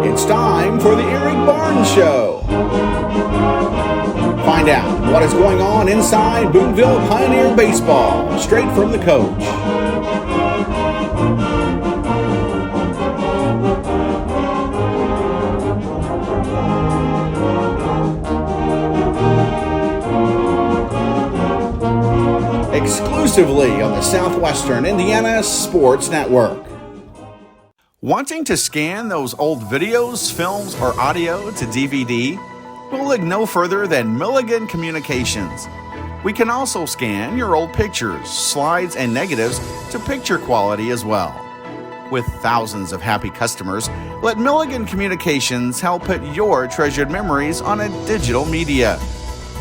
It's time for the Eric Barnes Show. Find out what is going on inside Boonville Pioneer Baseball, straight from the coach. Exclusively on the Southwestern Indiana Sports Network. Wanting to scan those old videos, films, or audio to DVD? We'll look no further than Milligan Communications. We can also scan your old pictures, slides, and negatives to picture quality as well. With thousands of happy customers, let Milligan Communications help put your treasured memories on a digital media.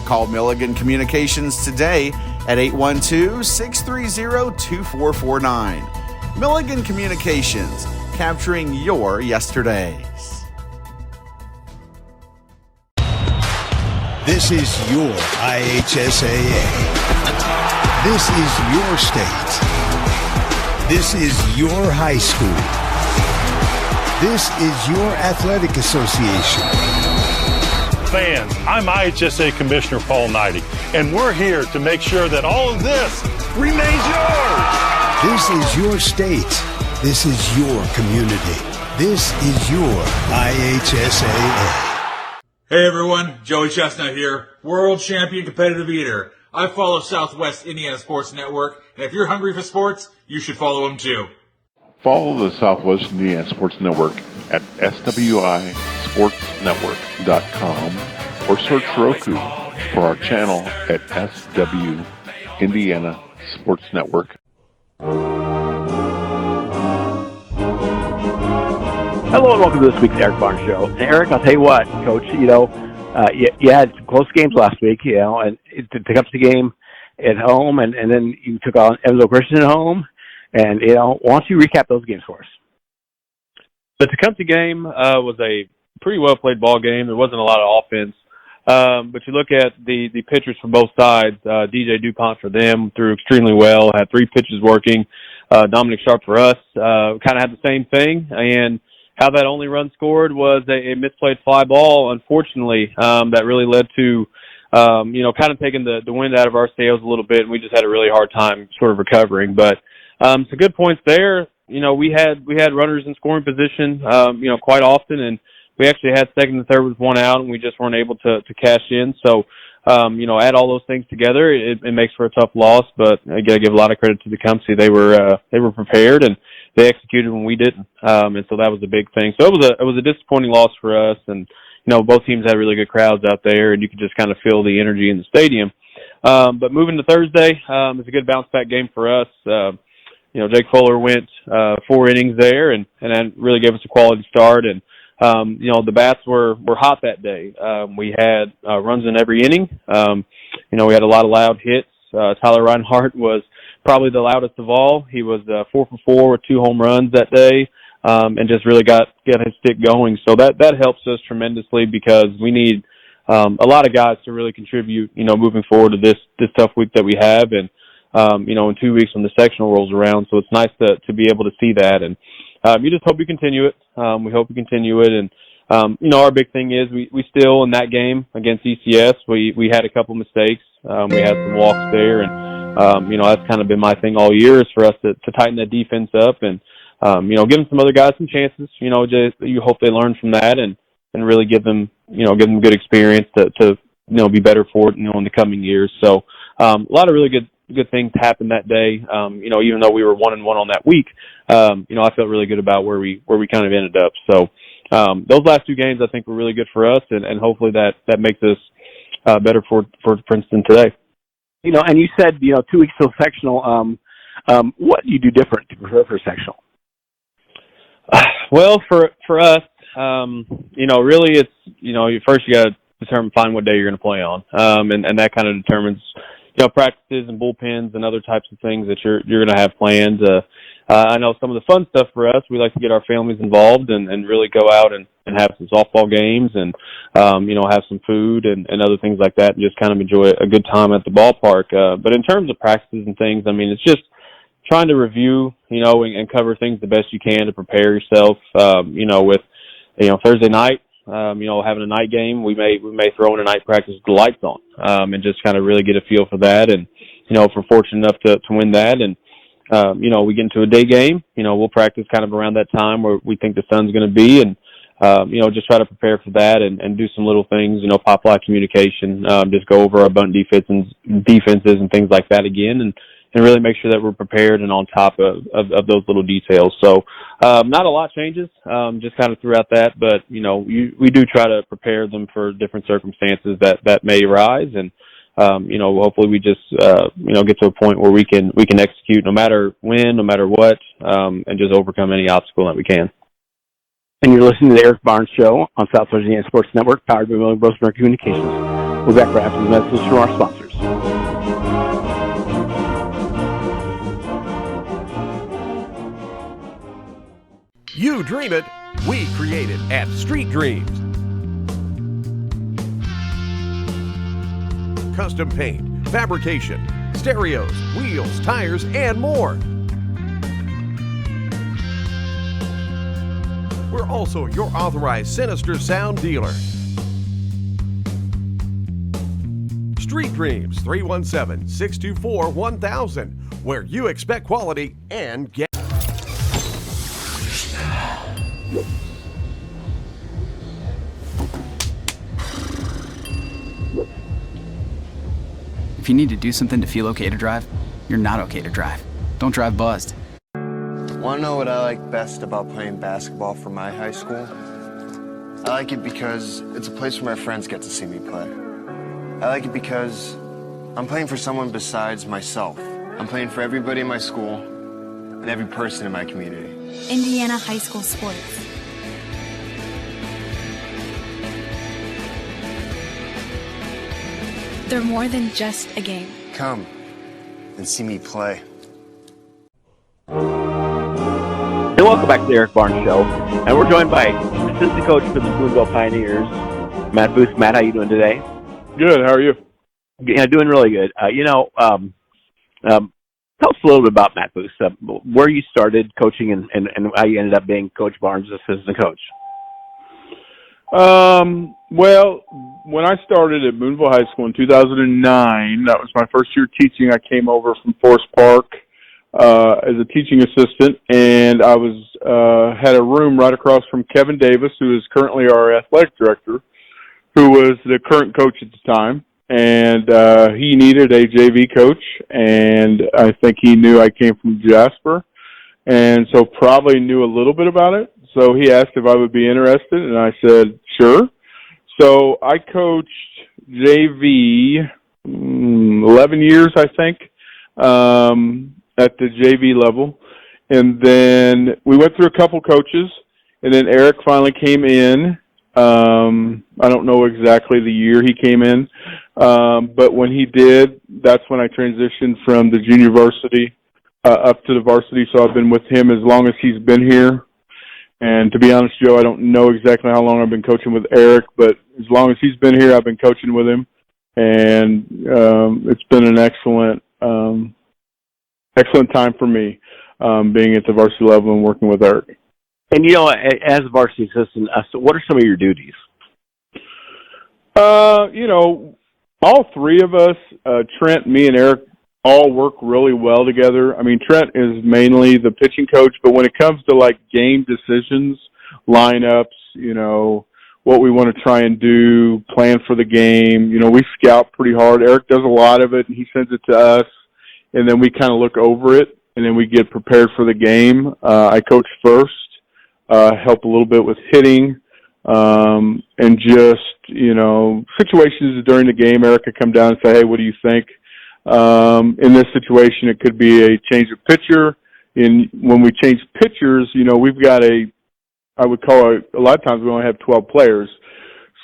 Call Milligan Communications today at 812-630-2449. Milligan Communications, capturing your yesterdays. This is your IHSAA. This is your state. This is your high school. This is your athletic association. Fans, I'm IHSA Commissioner Paul Knighty, and we're here to make sure that all of this remains yours. This is your state. This is your community. This is your IHSAA. Hey everyone, Joey Chestnut here, world champion competitive eater. I follow Southwest Indiana Sports Network, and if you're hungry for sports, you should follow them too. Follow the Southwest Indiana Sports Network at SWISportsnetwork.com or search Roku for our channel at SW Indiana Sports Network. Hello and welcome to this week's Eric Barnes Show. And Eric, I'll tell you what, Coach, you had some close games last week, and to come to the game at home, and then you took on Evansville Christian at home, and, why don't you recap those games for us? The Tecumseh game was a pretty well-played ball game. There wasn't a lot of offense. But you look at the pitchers from both sides. DJ DuPont for them threw extremely well, had 3 pitches working. Dominic Sharp for us kind of had the same thing, and how that only run scored was a misplayed fly ball, unfortunately, that really led to, kind of taking the wind out of our sails a little bit, and we just had a really hard time sort of recovering. But some good points there. We had runners in scoring position, quite often, and we actually had second and third with one out, and we just weren't able to cash in. So, add all those things together, it makes for a tough loss. But I got to give a lot of credit to Tecumseh. They were prepared, and they executed when we didn't. And so that was a big thing. So it was a disappointing loss for us. And, both teams had really good crowds out there, and you could just kind of feel the energy in the stadium. But moving to Thursday, it's a good bounce back game for us. Jake Fuller went 4 innings there, and that really gave us a quality start. And, the bats were hot that day. We had runs in every inning. We had a lot of loud hits. Tyler Reinhardt was probably the loudest of all. He was 4 for 4 with 2 home runs that day, and just really got his stick going. So that helps us tremendously because we need a lot of guys to really contribute, moving forward to this tough week that we have. And, in 2 weeks when the sectional rolls around. So it's nice to be able to see that. And you just hope you continue it. We hope you continue it. And, our big thing is we still, in that game against ECS, we had a couple mistakes. We had some walks there. And, that's kind of been my thing all year is for us to tighten that defense up and, giving some other guys some chances. Just, you hope they learn from that and really give them good experience to be better for it, in the coming years. So, a lot of really good things happened that day. Even though we were 1-1 on that week, I felt really good about where we kind of ended up. So, those last 2 games I think were really good for us, and hopefully that makes us better for Princeton today. And you said 2 weeks till sectional. What do you do different to prepare for sectional? Well, for us, really it's first you got to find what day you're going to play on, and that kind of determines practices and bullpens and other types of things that you're going to have planned. I know some of the fun stuff for us, we like to get our families involved and really go out and have some softball games and, have some food and other things like that and just kind of enjoy a good time at the ballpark. But in terms of practices and things, it's just trying to review, and cover things the best you can to prepare yourself, with Thursday night, having a night game, we may throw in a night practice with the lights on, and just kind of really get a feel for that. And, if we're fortunate enough to win that and, we get into a day game, we'll practice kind of around that time where we think the sun's going to be, and, just try to prepare for that and do some little things, pop fly communication, just go over our bunt defenses and things like that again, and really make sure that we're prepared and on top of those little details. So, not a lot changes, just kind of throughout that, but, we do try to prepare them for different circumstances that may arise. And, hopefully we just, get to a point where we can execute no matter when, no matter what, and just overcome any obstacle that we can. And you're listening to the Eric Barnes Show on Southwest Indiana Sports Network, powered by Milling Rosenberg Communications. We're back right after the message from our sponsors. You dream it, we create it at Street Dreams. Custom paint, fabrication, stereos, wheels, tires, and more. We're also your authorized Sinister Sound dealer. Street Dreams, 317-624-1000, where you expect quality and get. If you need to do something to feel okay to drive, you're not okay to drive. Don't drive buzzed. Want to know what I like best about playing basketball for my high school? I like it because it's a place where my friends get to see me play. I like it because I'm playing for someone besides myself. I'm playing for everybody in my school and every person in my community. Indiana High School Sports. They're more than just a game. Come and see me play. And welcome back to the Eric Barnes Show. And we're joined by assistant coach for the Boonville Pioneers, Matt Booth. Matt, how you doing today? Good. How are you? Yeah, doing really good. Tell us a little bit about Matt Booth, where you started coaching and how you ended up being Coach Barnes' assistant coach. Well, when I started at Boonville High School in 2009, that was my first year teaching. I came over from Forest Park as a teaching assistant, and I was had a room right across from Kevin Davis, who is currently our athletic director, who was the current coach at the time. And he needed a JV coach, and I think he knew I came from Jasper, and so probably knew a little bit about it. So he asked if I would be interested, and I said, sure. So I coached JV 11 years, I think, at the JV level. And then we went through a couple coaches, and then Eric finally came in. I don't know exactly the year he came in, but when he did, that's when I transitioned from the junior varsity up to the varsity. So I've been with him as long as he's been here. And to be honest, Joe, I don't know exactly how long I've been coaching with Eric, but as long as he's been here, I've been coaching with him. And it's been an excellent time for me, being at the varsity level and working with Eric. And, as a varsity assistant, so what are some of your duties? All three of us, Trent, me, and Eric, all work really well together. I mean, Trent is mainly the pitching coach, but when it comes to, game decisions, lineups, what we want to try and do, plan for the game, we scout pretty hard. Eric does a lot of it, and he sends it to us, and then we kind of look over it, and then we get prepared for the game. I coach first, help a little bit with hitting, and just, situations during the game. Eric could come down and say, hey, what do you think? In this situation, it could be a change of pitcher. When we change pitchers, we've got I would call it, a lot of times we only have 12 players.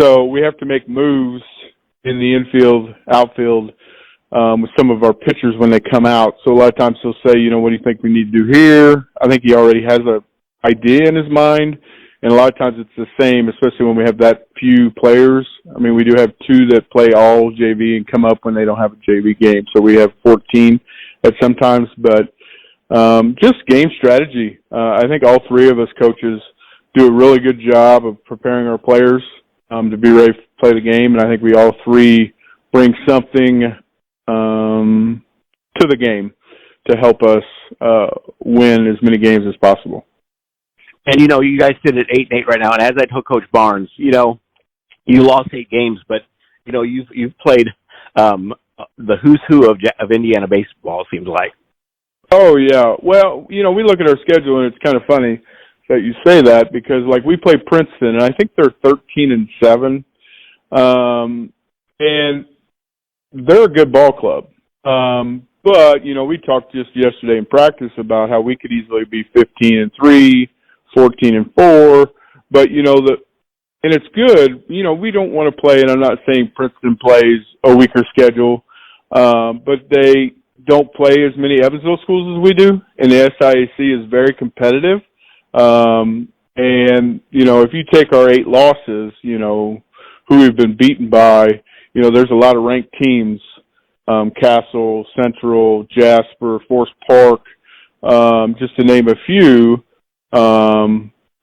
So we have to make moves in the infield, outfield, with some of our pitchers when they come out. So a lot of times he'll say, what do you think we need to do here? I think he already has an idea in his mind. And a lot of times it's the same, especially when we have that few players. I mean, we do have 2 that play all JV and come up when they don't have a JV game. So we have 14 at sometimes. But just game strategy. I think all 3 of us coaches do a really good job of preparing our players to be ready to play the game, and I think we all three bring something to the game to help us win as many games as possible. And, you guys sit at 8-8 right now, and as I told Coach Barnes, you lost 8 games, but, you've played the who's who of Indiana baseball, it seems like. Oh, yeah. Well, we look at our schedule, and it's kind of funny that you say that because, we play Princeton, and I think they're 13-7, and they're a good ball club. But, we talked just yesterday in practice about how we could easily be 15-3, 14-4, but, and it's good, we don't want to play, and I'm not saying Princeton plays a weaker schedule, but they don't play as many Evansville schools as we do, and the SIAC is very competitive. And, if you take our 8 losses, who we've been beaten by, there's a lot of ranked teams, Castle, Central, Jasper, Forest Park, just to name a few,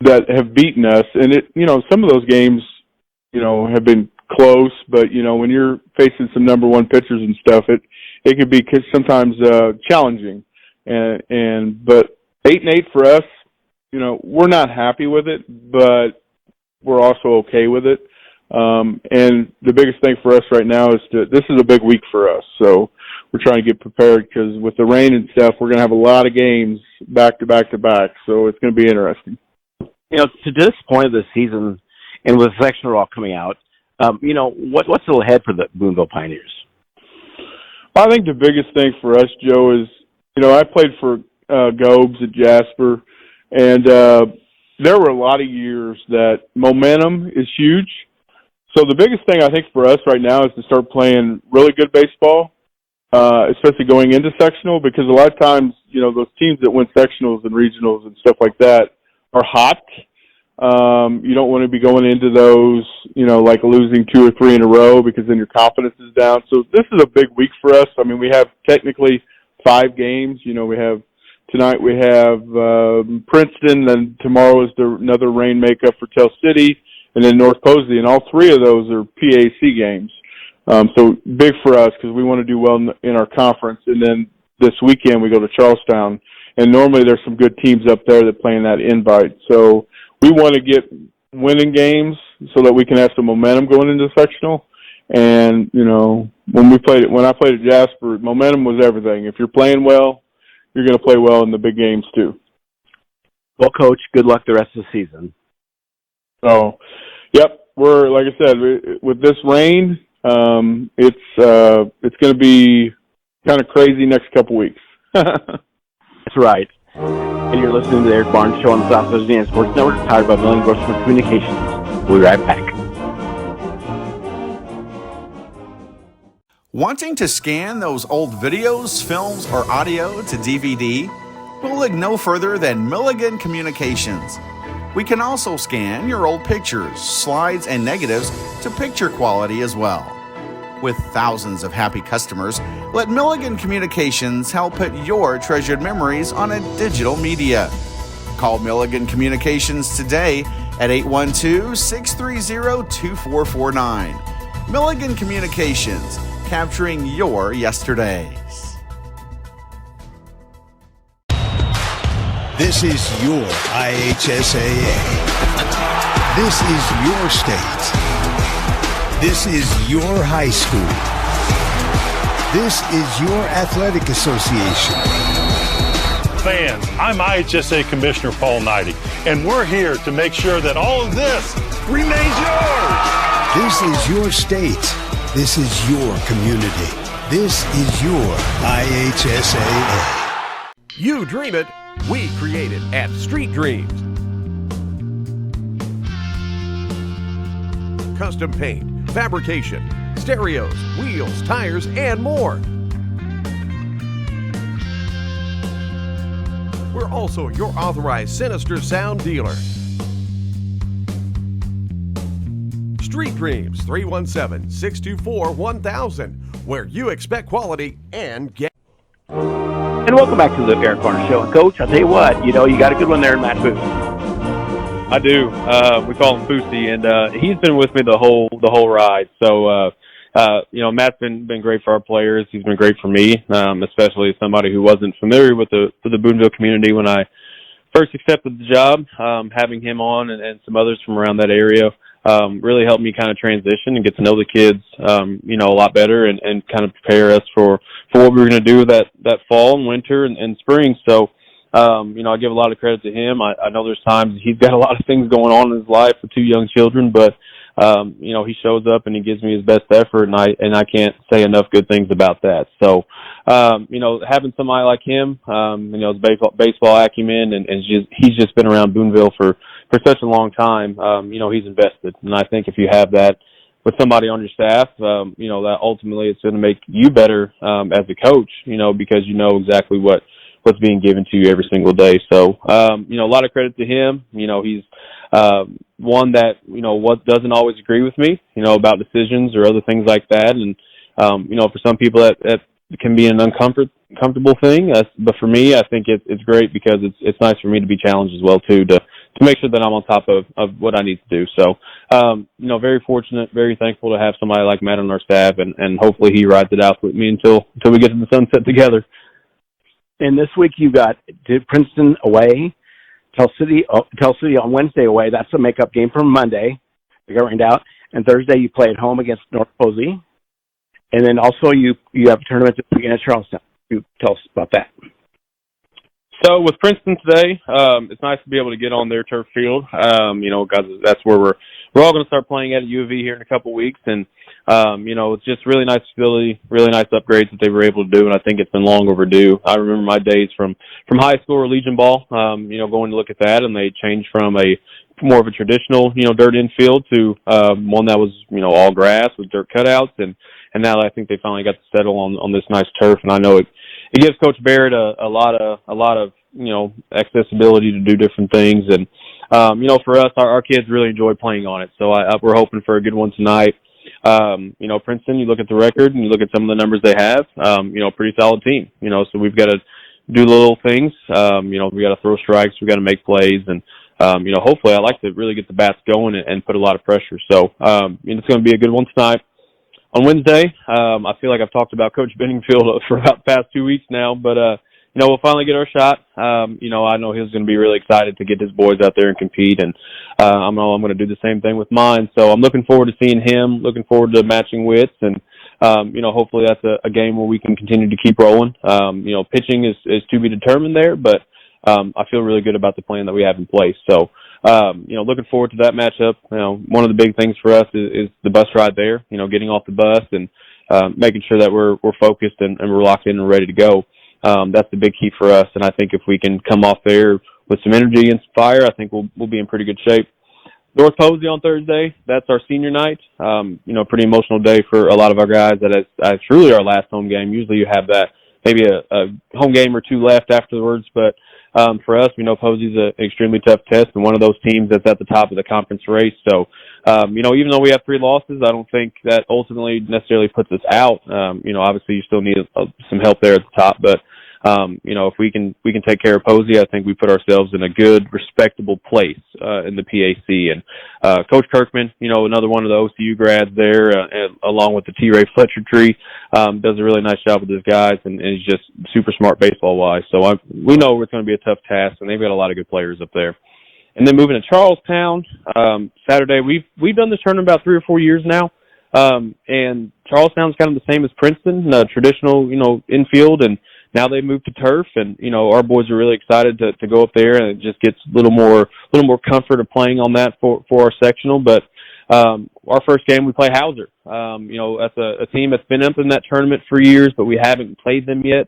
that have beaten us. And some of those games, have been close, but, when you're facing some number 1 pitchers and stuff, it can be sometimes, challenging. But 8-8 for us, we're not happy with it, but we're also okay with it. And the biggest thing for us right now is this is a big week for us. So we're trying to get prepared because with the rain and stuff, we're going to have a lot of games back to back to back. So it's going to be interesting. To this point of the season and with the sectional all coming out, what's still ahead for the Boonville Pioneers? I think the biggest thing for us, Joe, is, I played for Gobes at Jasper, and there were a lot of years that momentum is huge. So the biggest thing I think for us right now is to start playing really good baseball, especially going into sectional, because a lot of times, those teams that win sectionals and regionals and stuff like that are hot. You don't want to be going into those, like losing 2 or 3 in a row because then your confidence is down. So this is a big week for us. I mean, we have technically 5 games. Tonight we have Princeton, then tomorrow is another rain makeup for Tell City, and then North Posey, and all 3 of those are PAC games. So big for us because we want to do well in our conference. And then this weekend we go to Charlestown, and normally there's some good teams up there that play in that invite. So we want to get winning games so that we can have some momentum going into the sectional. And, when I played at Jasper, momentum was everything. If you're playing well, you're going to play well in the big games too. Well, Coach, good luck the rest of the season. So, yep, we're, like I said, with this rain, it's going to be kind of crazy next couple weeks. That's right. And you're listening to the Eric Barnes Show on the Southwest Indiana Sports Network, powered by Millen Grossman Communications. We'll be right back. Wanting to scan those old videos, films, or audio to DVD? We'll look no further than Milligan Communications. We can also scan your old pictures, slides, and negatives to picture quality as well. With thousands of happy customers, let Milligan Communications help put your treasured memories on a digital media. Call Milligan Communications today at 812-630-2449. Milligan Communications, capturing your yesterdays. This is your IHSAA. This is your state. This is your high school. This is your athletic association. Fans, I'm IHSA Commissioner Paul Knighty, and we're here to make sure that all of this remains yours. This is your state. This is your community. This is your IHSAA. You dream it, we create it at Street Dreams. Custom paint, fabrication, stereos, wheels, tires, and more. We're also your authorized Sinister Sound dealer. Street Dreams, 317-624-1000, where you expect quality and get. And welcome back to the Eric Barnes Show. And Coach, I'll tell you what, you got a good one there in Matt Booth. I do. We call him Foosey, and he's been with me the whole ride. So, Matt's been great for our players. He's been great for me, especially as somebody who wasn't familiar with the Boonville community when I first accepted the job. Having him on and some others from around that area really helped me kind of transition and get to know the kids, a lot better and kind of prepare us for what we were going to do that fall and winter and spring. So, I give a lot of credit to him. I know there's times he's got a lot of things going on in his life with 2 young children, but he shows up and he gives me his best effort, and I can't say enough good things about that. So, having somebody like him, his baseball acumen, and he's just been around Boonville for such a long time. He's invested, and I think if you have that with somebody on your staff, that ultimately it's going to make you better as a coach, because you know exactly what's being given to you every single day. So, a lot of credit to him. He's one that, what doesn't always agree with me, about decisions or other things like that. And, for some people that can be an uncomfortable thing. But for me, I think it's great because it's nice for me to be challenged as well, too, to make sure that I'm on top of what I need to do. So, very fortunate, very thankful to have somebody like Matt on our staff, and hopefully he rides it out with me until we get to the sunset together. And this week you got Princeton away, Tell City on Wednesday away. That's a makeup game from Monday. They got rained out. And Thursday you play at home against North Posey. And then also you have a tournament this weekend at Charlestown. You tell us about that. So with Princeton today, it's nice to be able to get on their turf field. Guys, that's where we're all going to start playing at U of E here in a couple weeks, and it's just really nice facility, really nice upgrades that they were able to do, and I think it's been long overdue. I remember my days from high school or Legion ball, going to look at that, and they changed from a more of a traditional, dirt infield to one that was, all grass with dirt cutouts, and now I think they finally got to settle on this nice turf, and I know it gives Coach Barrett a lot of accessibility to do different things, and for us, our kids really enjoy playing on it. So we're hoping for a good one tonight. Princeton, you look at the record and you look at some of the numbers they have, pretty solid team. So we've got to do little things. We got to throw strikes, we got to make plays, and hopefully I like to really get the bats going and put a lot of pressure. So it's going to be a good one tonight. On Wednesday, I feel like I've talked about Coach Benningfield for about the past 2 weeks now, but, we'll finally get our shot. I know he's going to be really excited to get his boys out there and compete, and I'm going to do the same thing with mine. So I'm looking forward to seeing him, looking forward to matching wits, and, hopefully that's a game where we can continue to keep rolling. Pitching is to be determined there, but I feel really good about the plan that we have in place. So, looking forward to that matchup. One of the big things for us is the bus ride there, getting off the bus and making sure that we're focused and we're locked in and ready to go. That's the big key for us, and I think if we can come off there with some energy and some fire, I think we'll be in pretty good shape. North Posey on Thursday, that's our senior night. Pretty emotional day for a lot of our guys. It's really our last home game. Usually you have that, maybe a home game or two left afterwards, but for us, we know Posey's an extremely tough test and one of those teams that's at the top of the conference race. So, even though we have 3 losses, I don't think that ultimately necessarily puts us out. Obviously you still need some help there at the top, but if we can take care of Posey, I think we put ourselves in a good, respectable place in the PAC. And Coach Kirkman, another one of the OCU grads there, along with the T. Ray Fletcher tree, does a really nice job with his guys, and he's just super smart baseball-wise. So we know it's going to be a tough task, and they've got a lot of good players up there. And then moving to Charlestown, Saturday, we've done this tournament about 3 or 4 years now, and Charlestown's kind of the same as Princeton, traditional, infield, and now they moved to turf, and our boys are really excited to go up there, and it just gets a little more comfort of playing on that for our sectional. But our first game we play Hauser. That's a team that's been up in that tournament for years, but we haven't played them yet.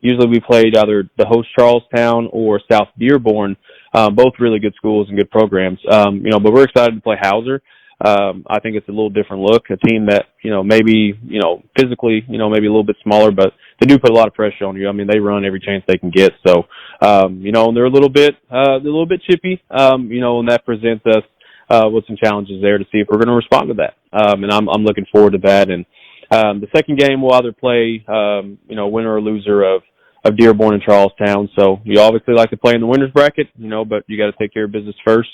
Usually we played either the host Charlestown or South Dearborn, both really good schools and good programs. But we're excited to play Hauser. I think it's a little different look, a team that, maybe, physically, maybe a little bit smaller, but they do put a lot of pressure on you. I mean, they run every chance they can get. So, and they're a little bit chippy, and that presents us, with some challenges there to see if we're going to respond to that. And I'm looking forward to that. And, the second game we'll either play, winner or loser of Dearborn and Charlestown. So you obviously like to play in the winners bracket, but you got to take care of business first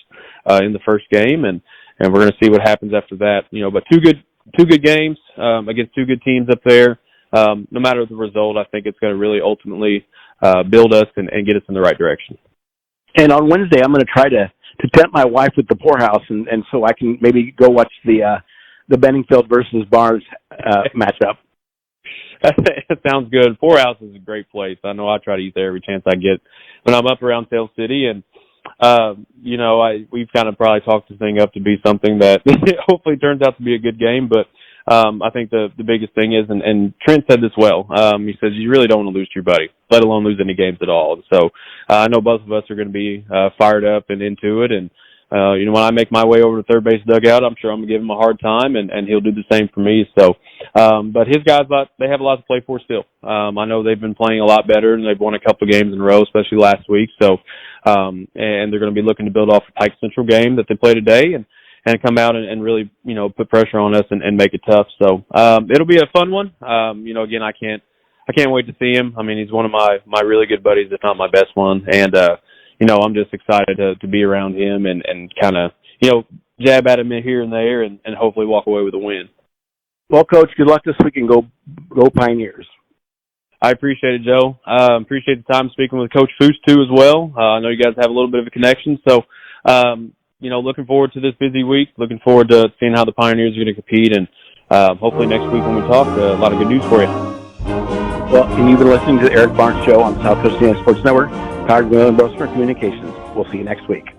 in the first game, and we're going to see what happens after that. But two good games against two good teams up there. No matter the result, I think it's going to really ultimately build us and get us in the right direction. And on Wednesday, I'm going to try to tempt my wife with the Poorhouse, and so I can maybe go watch the Benningfield versus Barnes matchup. That sounds good. Poorhouse is a great place. I know I try to eat there every chance I get when I'm up around Tale City, and we've kind of probably talked this thing up to be something that hopefully turns out to be a good game. But I think the biggest thing is, and Trent said this well. He says you really don't want to lose to your buddy, let alone lose any games at all. And so I know both of us are going to be fired up and into it. And when I make my way over to third base dugout, I'm sure I'm going to give him a hard time, and he'll do the same for me. So, but his guys, they have a lot to play for still. I know they've been playing a lot better, and they've won a couple of games in a row, especially last week. So, and they're going to be looking to build off a Pike Central game that they play today, and come out and really, put pressure on us and make it tough. So, it'll be a fun one. Again, I can't wait to see him. I mean, he's one of my really good buddies, if not my best one. And, I'm just excited to be around him and kind of, jab at him here and there and hopefully walk away with a win. Well, Coach, good luck this week, and go Pioneers. I appreciate it, Joe. Appreciate the time speaking with Coach Foose, too, as well. I know you guys have a little bit of a connection. So, looking forward to this busy week. Looking forward to seeing how the Pioneers are going to compete. And hopefully next week when we talk, a lot of good news for you. Well, and you've been listening to the Eric Barnes Show on South Coast Indiana Sports Network, powered by William Brosmer Communications. We'll see you next week.